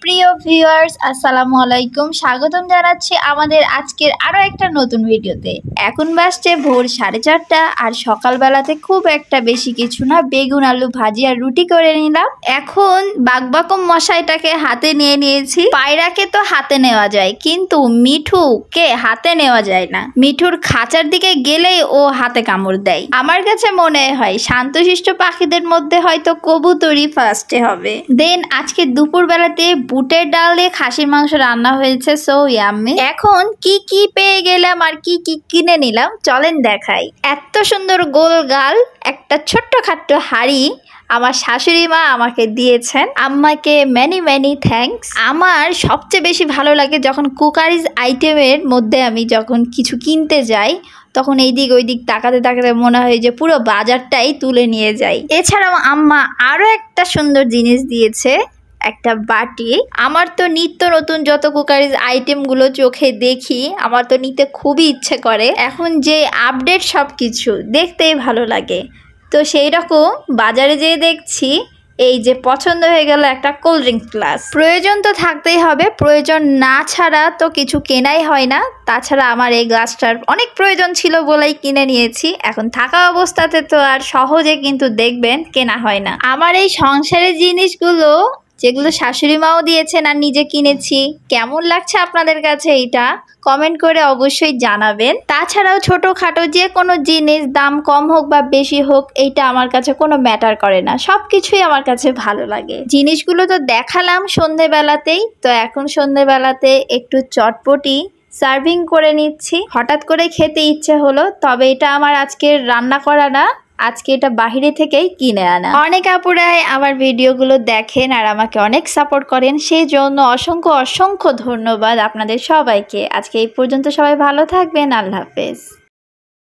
প্রিয় ভিউয়ার্স আসসালামু আলাইকুম, স্বাগতম জানাচ্ছি আমাদের আজকের আরো একটা নতুন ভিডিওতে। এখন বাজছে ভোর 4:30 আর সকালবেলাতে খুব একটা বেশি কিছু না, বেগুন আলু ভাজি আর রুটি করে নিলাম। এখন বাকবাকম মশাইটাকে হাতে নিয়ে নিয়েছি। পায়রাকে তো হাতে নেওয়া যায়, কিন্তু মিঠুকে হাতে নেওয়া যায় না। মিঠুর খাঁচার দিকে গেলেই ও হাতে কামড় দেয়। আমার কাছে মনে হয় শান্তশিষ্ট পাখিদের মধ্যে হয়তো কবুতরই ফার্স্টে হবে। দেন আজকে দুপুর বেলাতে বুটের ডাল দিয়ে খাসির মাংস রান্না হয়েছে, সো ইয়াম্মি। এখন কি কি পেয়ে গেলাম আর কি কি কিনে নিলাম চলেন দেখাই। এত সুন্দর গোল গাল একটা ছোট্ট খাট্ট হাড়ি আমার শাশুড়ি মা আমাকে দিয়েছেন। আম্মাকে মেনি মেনি থ্যাঙ্কস। আমার সবচেয়ে বেশি ভালো লাগে যখন কুকারিজ আইটেমের মধ্যে আমি যখন কিছু কিনতে যাই, তখন এই দিক ওই দিক তাকাতে তাকাতে মনে হয় যে পুরো বাজারটাই তুলে নিয়ে যাই। এছাড়াও আম্মা আরো একটা সুন্দর জিনিস দিয়েছে, একটা বাটি। আমার তো নিত্য নতুন যত কুকারিজ আইটেমগুলো চোখে দেখি আমার তো নিতে খুবই ইচ্ছে করে। এখন যে আপডেট সব কিছু দেখতেই ভালো লাগে, তো সেই রকম বাজারে যেয়ে দেখছি এই যে পছন্দ হয়ে গেল একটা কোল্ড ড্রিঙ্কস গ্লাস। প্রয়োজন তো থাকতেই হবে, প্রয়োজন না ছাড়া তো কিছু কেনাই হয় না। তাছাড়া আমার এই গ্লাসটার অনেক প্রয়োজন ছিল বলেই কিনে নিয়েছি। এখন থাকা অবস্থাতে তো আর সহজে কিন্তু দেখবেন কেনা হয় না। আমার এই সংসারের জিনিসগুলো যেগুলো শাশুড়ি মাও দিয়েছেন আর নিজে কিনেছি, কেমন লাগছে আপনাদের কাছে এটা কমেন্ট করে অবশ্যই জানাবেন। তাছাড়াও ছোটোখাটো যে কোনো জিনিস দাম কম হোক বা বেশি হোক, এইটা আমার কাছে কোনো ম্যাটার করে না, সব কিছুই আমার কাছে ভালো লাগে। জিনিসগুলো তো দেখালাম সন্ধেবেলাতেই, তো এখন সন্ধেবেলাতে একটু চটপটি সার্ভিং করে নিচ্ছি। হঠাৎ করে খেতে ইচ্ছে হলো, তবে এটা আমার আজকের রান্না করা না, আজকে এটা বাহিরে থেকেই কিনে আনা। অনেক আপুরাই আমার ভিডিওগুলো দেখেন আর আমাকে অনেক সাপোর্ট করেন, সেই জন্য অসংখ্য অসংখ্য ধন্যবাদ আপনাদের সবাইকে। আজকে এই পর্যন্ত, সবাই ভালো থাকবেন, আল্লাহ হাফেজ।